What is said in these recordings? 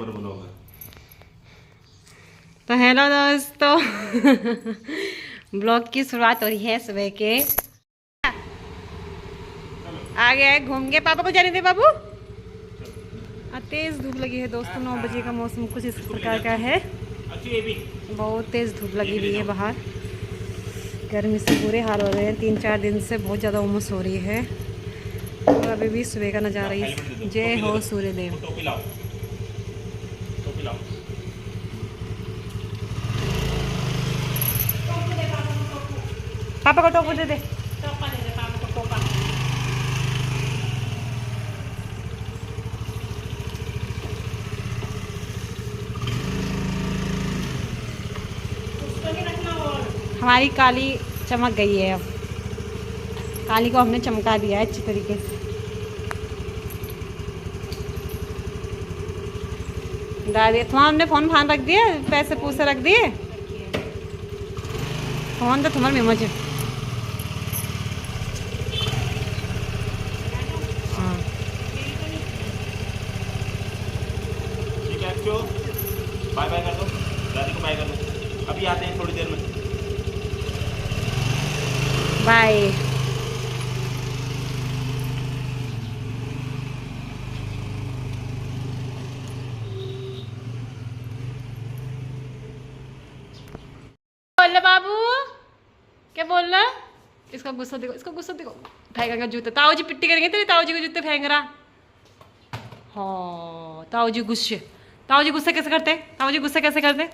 Super blogger. तो hello दोस्तों blog की शुरुआत हो रही है सुबह के। आ गया है घूम के, पापा को जाने दे बाबू। तेज धूप लगी है दोस्तों, 9 बजे का मौसम कुछ इस प्रकार का है। बहुत तेज धूप लगी हुई है बाहर, गर्मी से बुरे हाल हो रहे हैं। 3-4 दिन से बहुत ज़्यादा उमस हो रही है और अभी भी सुबह का नज़ारा ही। जय हो सूर्यदेव। पापा को टोपू दे दे। हमारी काली चमक गई है, अब काली को हमने चमका दिया है अच्छी तरीके से। दादी तुम्हारा हमने फ़ोन फान रख दिए, पैसे पूसे रख दिए। फ़ोन तो तुम्हारे में मुझे हाँ बाय बाय कर दो, दादी को बाय कर दो। अभी आते हैं थोड़ी देर में। बाय। बोल बाबू, क्या बोल रहा? इसका गुस्सा देखो, इसका गुस्सा देखो। फेंकेगा जूते, ताऊ जी पिट्टी करेंगे तेरे। ताऊ जी को जूते फेंक रहा। हाँ ताऊ जी गुस्से, ताऊ जी गुस्सा कैसे करते? ताऊ जी गुस्सा कैसे करते?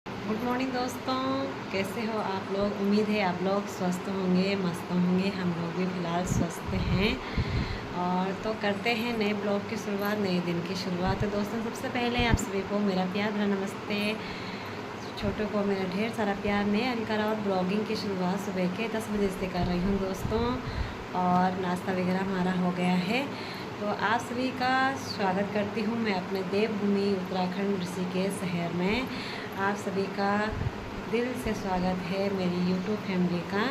गुड मॉर्निंग दोस्तों, कैसे हो आप लोग? उम्मीद है आप लोग स्वस्थ होंगे, मस्त होंगे। हम लोग भी फ़िलहाल स्वस्थ हैं। और तो करते हैं नए ब्लॉग की शुरुआत, नए दिन की शुरुआत। तो दोस्तों सबसे पहले आप सभी को मेरा प्यार भरा नमस्ते। छोटों को मेरा ढेर सारा प्यार। मैं अनकरा और ब्लॉगिंग की शुरुआत सुबह के 10 बजे से कर रही हूँ दोस्तों, और नाश्ता वगैरह हमारा हो गया है। तो आप सभी का स्वागत करती हूँ मैं अपने देवभूमि उत्तराखंड ऋषिकेश शहर में। आप सभी का दिल से स्वागत है मेरी यूट्यूब फैमिली का।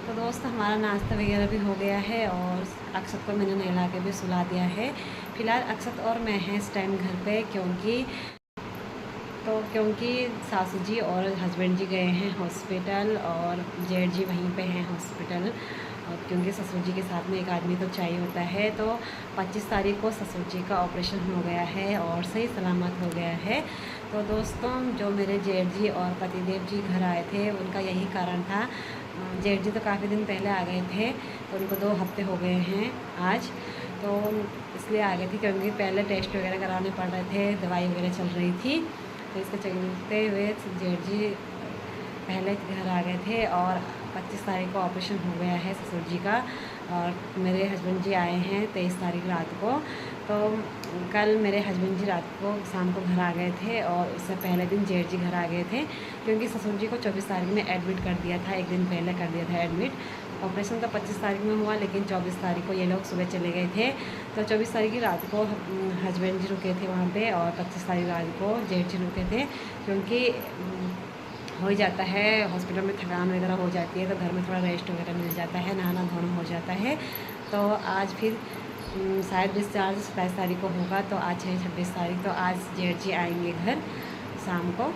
तो दोस्त हमारा नाश्ता वगैरह भी हो गया है और अक्षत को मैंने नहला के भी सुला दिया है। फ़िलहाल अक्षत और मैं हैं इस टाइम घर पे, क्योंकि सासू जी और हस्बैंड जी गए हैं हॉस्पिटल और जेठ जी वहीं पे हैं हॉस्पिटल। और क्योंकि ससुर जी के साथ में एक आदमी तो चाहिए होता है। तो 25 तारीख को ससुर जी का ऑपरेशन हो गया है और सही सलामत हो गया है। तो दोस्तों जो मेरे जेठ जी और पतिदेव जी घर आए थे उनका यही कारण था। जेठ जी तो काफ़ी दिन पहले आ गए थे, तो उनको 2 हफ्ते हो गए हैं आज। तो इसलिए आ गए थे क्योंकि पहले टेस्ट वगैरह कराने पड़ रहे थे, दवाई वगैरह चल रही थी। तो इसके चलते हुए जेठ जी पहले घर आ गए थे और 25 तारीख को ऑपरेशन हो गया है ससुर जी का। और मेरे हस्बैंड जी आए हैं 23 तारीख रात को। तो कल मेरे हस्बैंड जी रात को शाम को घर आ गए थे और उससे पहले दिन जेठ जी घर आ गए थे, क्योंकि ससुर जी को 24 तारीख में एडमिट कर दिया था, एक दिन पहले कर दिया था एडमिट। ऑपरेशन तो 25 तारीख में हुआ, लेकिन 24 तारीख को ये लोग सुबह चले गए थे। तो 24 तारीख की रात को हस्बैंड जी रुके थे वहाँ पे और 25 तारीख रात को जेठ जी रुके थे, क्योंकि हो ही जाता है हॉस्पिटल में थकान वगैरह हो जाती है, तो घर में थोड़ा रेस्ट वगैरह मिल जाता है, नहाना धोना हो जाता है। तो आज फिर शायद डिस्चार्ज 27 तारीख को होगा, तो आज है 26 तारीख। तो आज जेठ जी आएंगे घर शाम को।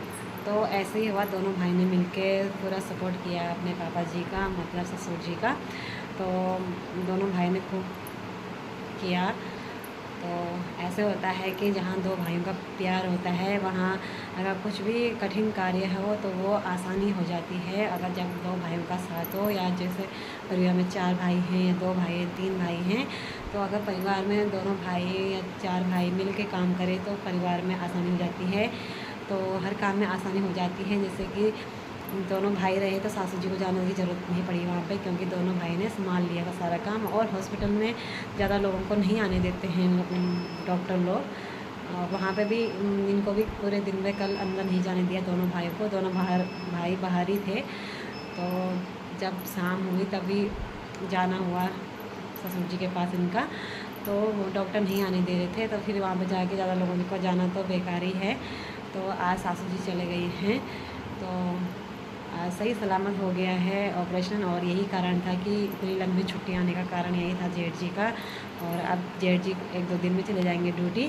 तो ऐसे ही हुआ, दोनों भाई ने मिलके पूरा सपोर्ट किया अपने पापा जी का, मतलब ससुर जी का। तो दोनों भाई ने खूब किया। तो ऐसे होता है कि जहाँ 2 भाइयों का प्यार होता है वहाँ अगर कुछ भी कठिन कार्य हो तो वो आसानी हो जाती है, अगर जब 2 भाइयों का साथ हो। या जैसे परिवार में 4 भाई हैं या 2 भाई 3 भाई हैं, तो अगर परिवार में दोनों भाई या 4 भाई मिल के काम करें तो परिवार में आसानी हो जाती है। तो हर काम में आसानी हो जाती है। जैसे कि दोनों भाई रहे तो सासू जी को जाने की ज़रूरत नहीं पड़ी वहाँ पे, क्योंकि दोनों भाई ने संभाल लिया था सारा काम। और हॉस्पिटल में ज़्यादा लोगों को नहीं आने देते हैं डॉक्टर लोग। वहाँ पे भी इनको भी पूरे दिन में कल अंदर नहीं जाने दिया दोनों भाइयों को। दोनों भाई बाहर ही थे। तो जब शाम हुई तभी जाना हुआ ससुर जी के पास इनका, तो वो डॉक्टर नहीं आने दे रहे थे। तो फिर वहाँ पर जाके ज़्यादा लोगों को जाना तो बेकार ही है। तो आज सासू जी चले गई हैं। तो सही सलामत हो गया है ऑपरेशन। और यही कारण था कि इतनी लंबी छुट्टी आने का कारण यही था जेठ जी का। और अब जेठ जी 1-2 दिन में चले जाएंगे ड्यूटी,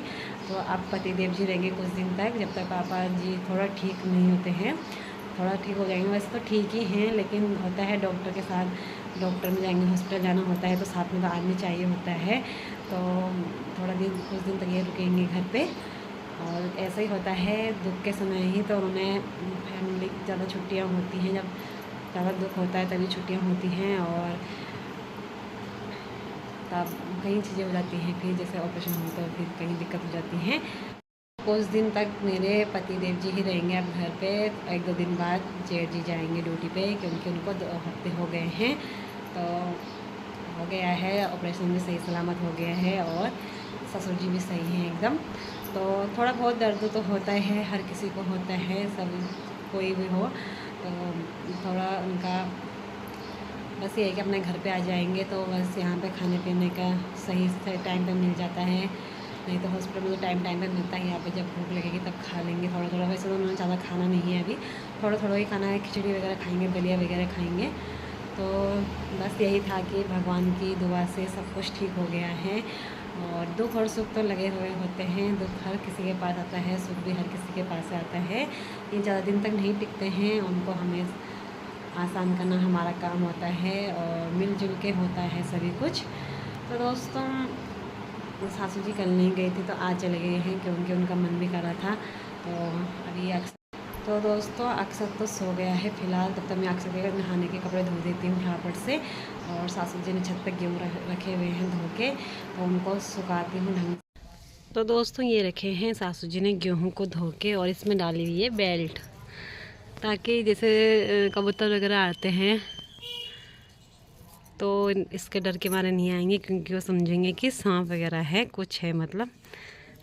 तो अब पतिदेव जी रहेंगे कुछ दिन तक, जब तक पापा जी थोड़ा ठीक नहीं होते हैं। थोड़ा ठीक हो जाएंगे, वैसे तो ठीक ही हैं, लेकिन होता है डॉक्टर के साथ, डॉक्टर में जाएंगे, हॉस्पिटल जाना होता है, तो साथ में तो आदमी चाहिए होता है। तो थोड़ा दिन कुछ दिन तक ये रुकेंगे घर पे। और ऐसा ही होता है दुख के समय ही तो उन्हें फैमिली ज़्यादा छुट्टियां होती हैं, जब ज़्यादा दुख होता है तभी छुट्टियां होती हैं। और तब कई चीज़ें हो जाती हैं, फिर जैसे ऑपरेशन हो तो फिर कहीं दिक्कत हो जाती हैं। कुछ दिन तक मेरे पति देव जी ही रहेंगे अब घर पे। 1-2 दिन बाद जेठ जी जाएंगे ड्यूटी पे, क्योंकि उनको 2 हफ्ते हो गए हैं। तो हो गया है ऑपरेशन भी सही सलामत हो गया है, और ससुर जी भी सही हैं एकदम। तो थोड़ा बहुत दर्द तो होता है, हर किसी को होता है, सब कोई भी हो। तो थोड़ा उनका बस ये है कि अपने घर पे आ जाएंगे तो बस यहाँ पे खाने पीने का सही से टाइम पे मिल जाता है। नहीं तो हॉस्पिटल में तो टाइम पे मिलता है, यहाँ पे जब भूख लगेगी तब खा लेंगे थोड़ा थोड़ा। वैसे तो उन्होंने ज़्यादा खाना नहीं है अभी, थोड़ा थोड़ा ही खाना है, खिचड़ी वगैरह खाएंगे, दलिया वगैरह खाएंगे। तो बस यही था कि भगवान की दुआ से सब कुछ ठीक हो गया है। और दुख और सुख तो लगे हुए होते हैं, दुख हर किसी के पास आता है, सुख भी हर किसी के पास आता है। ये ज़्यादा दिन तक नहीं टिकते हैं, उनको हमें आसान करना हमारा काम होता है, और मिलजुल के होता है सभी कुछ। तो दोस्तों सासू जी कल नहीं गई थी, तो आज चले गए हैं क्योंकि उनका मन भी कर रहा था। तो अभी अक्सर तो दोस्तों अक्सर तो सो गया है फ़िलहाल, तब तक मैं अक्सर के नहाने के कपड़े धो देती हूँ फटाफट से। और सासू जी ने छत पर गेहूँ रखे हुए हैं धो के, तो उनको सुखाती हूँ ढंग। तो दोस्तों ये रखे हैं सासू जी ने गेहूँ को धो के, और इसमें डाली हुई है बेल्ट, ताकि जैसे कबूतर वगैरह आते हैं तो इसके डर के मारे नहीं आएंगे, क्योंकि वो समझेंगे कि सांप वगैरह है, कुछ है मतलब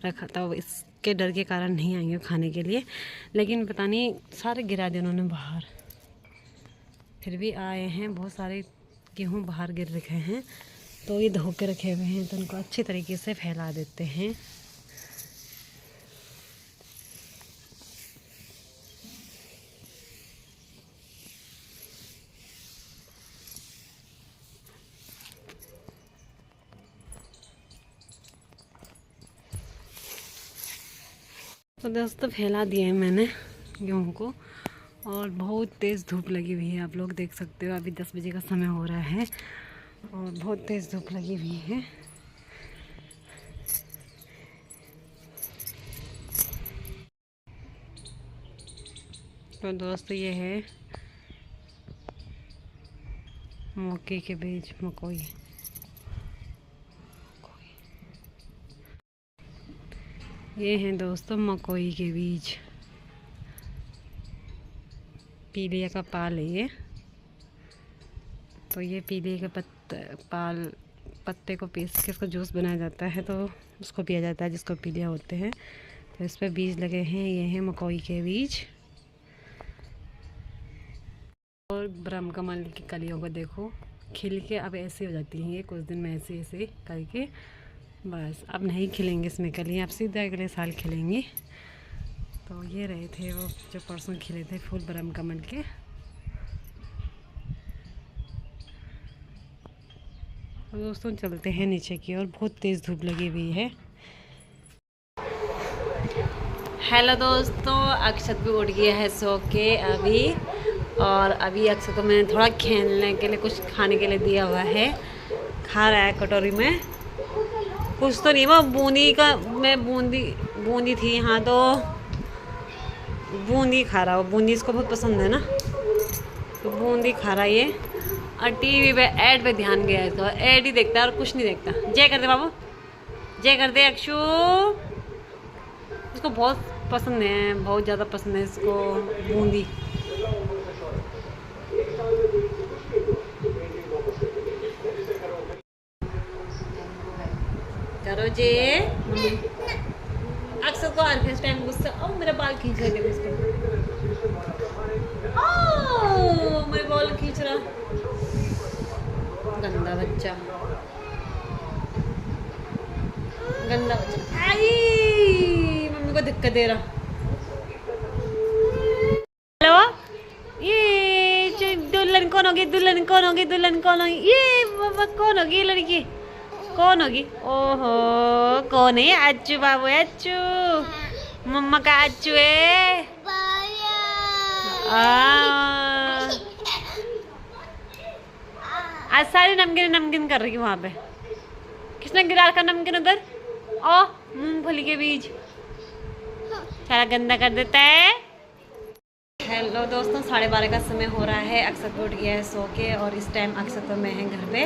रखा, तो इसके डर के कारण नहीं आएंगे खाने के लिए। लेकिन पता नहीं सारे गिरा दिए उन्होंने बाहर, फिर भी आए हैं। बहुत सारे गेहूँ बाहर गिर रखे हैं, तो ये धो के रखे हुए हैं, तो उनको अच्छी तरीके से फैला देते हैं। तो दोस्तों फैला दिए हैं मैंने गेहूँ को, और बहुत तेज़ धूप लगी हुई है, आप लोग देख सकते हो। अभी 10 बजे का समय हो रहा है और बहुत तेज़ धूप लगी हुई है। तो दोस्तों ये है मक्के के बीज, मकोई। ये हैं दोस्तों मकोई के बीज, पीलिया का पाल है ये। तो ये पीलिया के पत्ते को पीस के इसको जूस बनाया जाता है, तो उसको पिया जाता है जिसको पीलिया होते हैं। तो इस पर बीज लगे हैं, ये हैं मकोई के बीज। और ब्रह्म कमल की कलियों को देखो खिल के अब ऐसे हो जाती हैं, ये कुछ दिन में ऐसे ऐसे करके बस अब नहीं खिलेंगे इसमें कलियाँ, अब सीधे अगले साल खिलेंगी। तो ये रहे थे वो जो परसों खिले थे फूल ब्रह्म कमल के। तो दोस्तों चलते हैं नीचे की ओर, बहुत तेज़ धूप लगी हुई है। हेलो दोस्तों, अक्षत भी उठ गया है सो के अभी, और अभी अक्षत को मैंने थोड़ा खेलने के लिए कुछ खाने के लिए दिया हुआ है, खा रहा है कटोरी में। कुछ तो नहीं, वो बूंदी का मैं बूंदी थी यहाँ, तो बूंदी खा रहा, वो बूंदी इसको बहुत पसंद है ना, तो बूंदी खा रहा ये। और टीवी पे ऐड पे ध्यान गया है, तो ऐड ही देखता है और कुछ नहीं देखता। जय कर दे बाबू, जय कर दे अक्षु, इसको बहुत पसंद है, बहुत ज़्यादा पसंद है इसको बूंदी। करो जे अक्सर को आर फेस टाइम गुस्सा, ओ मेरा बाल खींच रहा है उसको, ओ मेरे बाल खींच रहा, गंदा बच्चा, गंदा बच्चा, आई मम्मी को दिक्कत दे रहा। हेलो ये होगी दुल्हन, कौन होगी दुल्हन, कौन होगी ये बाबा, कौन होगी ये लड़की, कौन होगी? ओहो, कौन है? अच्छू बाबू, अच्छू मम्मा का अच्छू है। आज सारी नमकीन नमकीन कर रही है वहाँ पे। किसने गिरा रखा नमकीन उधर? ओ मूंगफली के बीज, सारा गंदा कर देता है। हेलो दोस्तों, 12:30 का समय हो रहा है। अक्षत उठ गया है सो के और इस टाइम अक्षत तो मैं है घर पे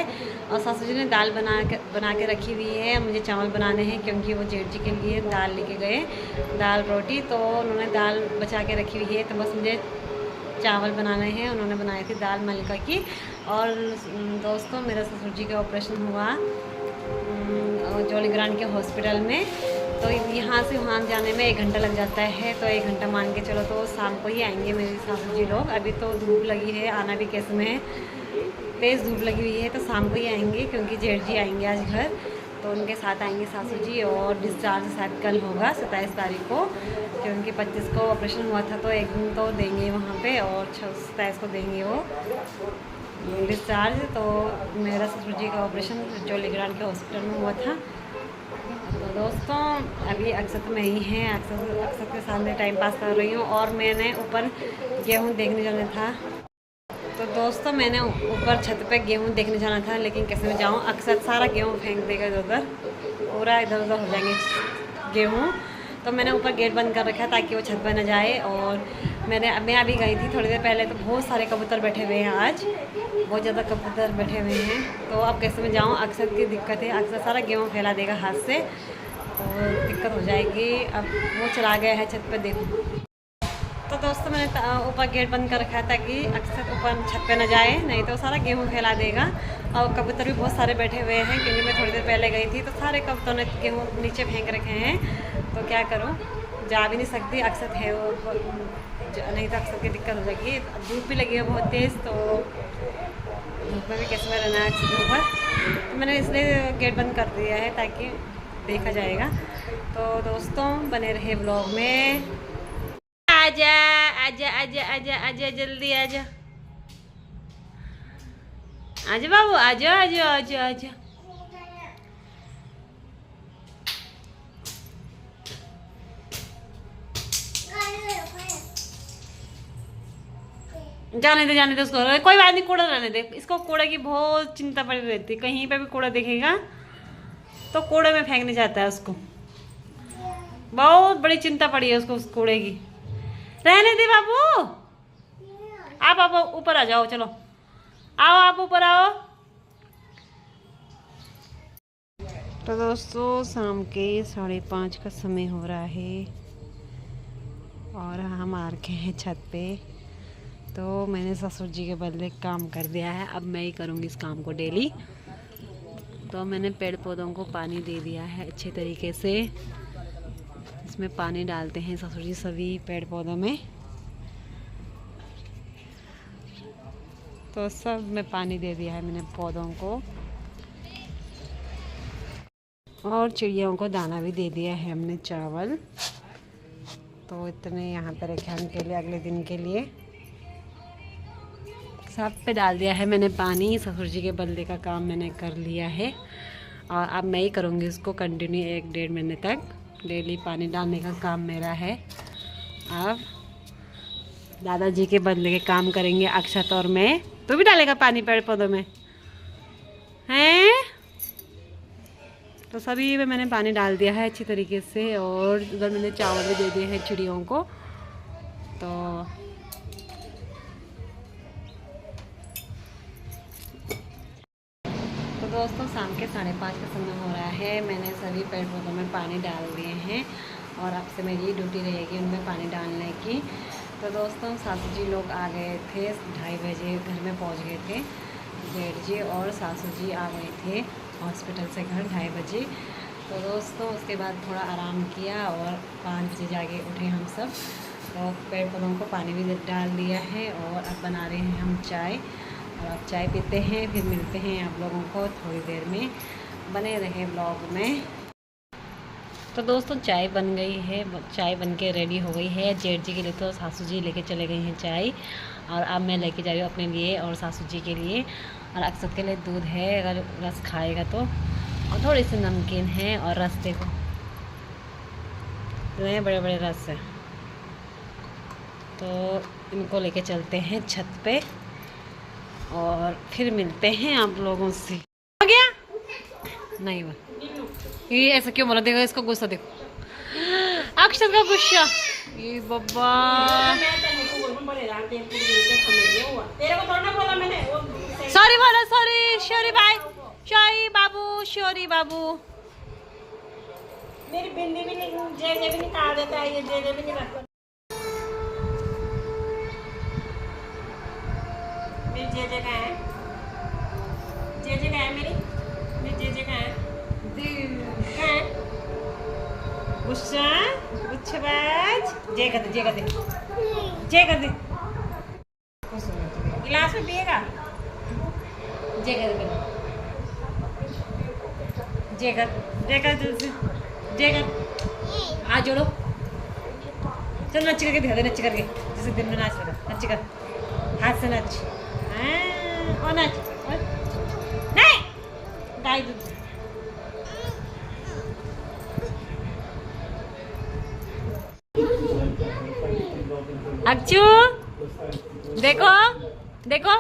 और सासू जी ने दाल बना के रखी हुई है। मुझे चावल बनाने हैं क्योंकि वो जेठ जी के लिए दाल लेके गए, दाल रोटी, तो उन्होंने दाल बचा के रखी हुई है। तो बस मुझे चावल बनाने हैं। उन्होंने बनाई थी दाल मलका की। और दोस्तों मेरा ससुर जी का ऑपरेशन हुआ जॉलीग्रांट के हॉस्पिटल में, तो यहाँ से वहाँ जाने में 1 घंटा लग जाता है। तो 1 घंटा मान के चलो, तो शाम को ही आएंगे मेरे सासू जी लोग। अभी तो धूप लगी है, आना भी कैसे में है, तेज़ धूप लगी हुई है, तो शाम को ही आएंगे क्योंकि जेठ जी आएंगे आज घर, तो उनके साथ आएंगे सासू जी। और डिस्चार्ज शायद कल होगा 27 तारीख को, क्योंकि 25 को ऑपरेशन हुआ था, तो 1 दिन तो देंगे वहाँ पे और 27 को देंगे वो डिस्चार्ज। तो मेरा ससुर जी का ऑपरेशन जॉलीग्रांट के हॉस्पिटल में हुआ था। तो दोस्तों अभी अक्षत में ही हैं, अक्षत के सामने टाइम पास कर रही हूँ। और मैंने ऊपर गेहूँ देखने जाना था, तो दोस्तों मैंने ऊपर छत पे गेहूँ देखने जाना था, लेकिन कैसे में जाऊँ, अक्षत सारा गेहूँ फेंक देगा इधर उधर, पूरा इधर उधर हो जाएंगे गेहूँ। तो मैंने ऊपर गेट बंद कर रखा है ताकि वो छत पर न जाए। और मैं अभी गई थी थोड़ी देर पहले, तो बहुत सारे कबूतर बैठे हुए हैं, आज बहुत ज़्यादा कबूतर बैठे हुए हैं। तो अब कैसे में जाऊँ, अक्सर की दिक्कत है, अक्सर सारा गेहूँ फैला देगा हाथ से, तो दिक्कत हो जाएगी। अब वो चला गया है छत पे, देखो। तो दोस्तों मैंने ऊपर गेट बंद कर रखा है ताकि अक्सर ऊपर छत पे न जाए, नहीं तो सारा गेहूँ फैला देगा। और कबूतर भी बहुत सारे बैठे हुए हैं, क्योंकि मैं थोड़ी देर पहले गई थी, तो सारे कबूतरों ने गेहूँ नीचे फेंक रखे हैं। तो क्या करूँ, जा भी नहीं सकती, अक्सर है वो, नहीं तो अक्सर की दिक्कत हो जाएगी। धूप भी लगी है बहुत तेज़, तो धूप में भी कैसे में रहना है अक्सर के ऊपर। तो मैंने इसलिए गेट बंद कर दिया है ताकि देखा जाएगा। तो दोस्तों बने रहे ब्लॉग में। आजा आजा आजा आजा आजा, जल्दी आजा, आजा बाबू, आजा आजा आजा आजा। जाने दे उसको, कोई बात नहीं, कूड़ा रहने दे इसको। कूड़े की बहुत चिंता पड़ी रहती, कहीं पे भी कूड़ा दिखेगा तो कूड़े में फेंकने जाता है उसको, बहुत बड़ी चिंता पड़ी है उसको उस कूड़े की। रहने दे बाबू, आप ऊपर आ जाओ, चलो आओ, आप ऊपर आओ। तो दोस्तों शाम के 5:30 का समय हो रहा है और हम आ रखे हैं छत पे। तो मैंने ससुर जी के बदले काम कर दिया है, अब मैं ही करूँगी इस काम को डेली। तो मैंने पेड़ पौधों को पानी दे दिया है अच्छे तरीके से, इसमें पानी डालते हैं ससुर जी सभी पेड़ पौधों में। तो सब में पानी दे दिया है मैंने पौधों को, और चिड़ियों को दाना भी दे दिया है हमने, चावल। तो इतने यहाँ पर रखे उनके लिए, अगले दिन के लिए सब पे डाल दिया है मैंने पानी। ससुर जी के बदले का काम मैंने कर लिया है और अब मैं ही करूँगी इसको कंटिन्यू 1-1.5 महीने तक। डेली पानी डालने का काम मेरा है। अब दादाजी के बदले के काम करेंगे अक्षत और मैं। तू भी डालेगा पानी पेड़ पौधों में, हैं? तो सभी में मैंने पानी डाल दिया है अच्छी तरीके से, और उधर मैंने चावल भी दे दिए हैं चिड़ियों को। तो दोस्तों शाम के 5:30 का समय हो रहा है। मैंने सभी पेड़ पौधों में पानी डाल दिए हैं और अब से मेरी ड्यूटी रहेगी उनमें पानी डालने की। तो दोस्तों सासू जी लोग आ गए थे, 2:30 बजे घर में पहुंच गए थे। जेठ जी और सासू जी आ गए थे हॉस्पिटल से घर 2:30 बजे। तो दोस्तों उसके बाद थोड़ा आराम किया और 5 बजे जाके उठे हम सब। तो पेड़ पौधों को पानी भी डाल दिया है और अब बना रहे हैं हम चाय, और अब चाय पीते हैं, फिर मिलते हैं आप लोगों को थोड़ी देर में। बने रहे ब्लॉग में। तो दोस्तों चाय बन गई है, चाय बन के रेडी हो गई है। जेठ जी के लिए तो सासू जी लेके चले गई हैं चाय, और अब मैं लेके जा रही हूँ अपने लिए और सासू जी के लिए। और अक्सर के लिए दूध है अगर रस खाएगा तो, और थोड़ी सी नमकीन है, और रस देखो इतने बड़े बड़े रस है। तो इनको लेके चलते हैं छत पे और फिर मिलते हैं आप लोगों से। आ गया नहीं वो ये ऐसा क्यों बोला, देखो इसका गुस्सा देखो, अक्षर का गुस्सा। ये बब्बा सॉरी बोला, सॉरी शोरी भाई, शोरी बाबू, शोरी बाबू। मेरी बिंदी भी नहीं, जेजे भी निकाल देता है ये, जेजे भी नहीं रखता। मेरी जेजे कहाँ है? जेजे कहाँ है मेरी जेजे कहाँ है? कहाँ है? गुस्सा, गुच्छबाज। जे कर दे, जे कर दे, जे कर दे। गिलास में पिएगा? जे कर दे, जे कर, जे कर जल्दी से, जे कर। हाथ जोड़ो, चल नच करके दिखा दे, नच करके जैसे दिन में नाच रहा, नच कर, हाथ से नच। हाँ, और नच, और नहीं गाय दूध। अक्षु देखो देखो,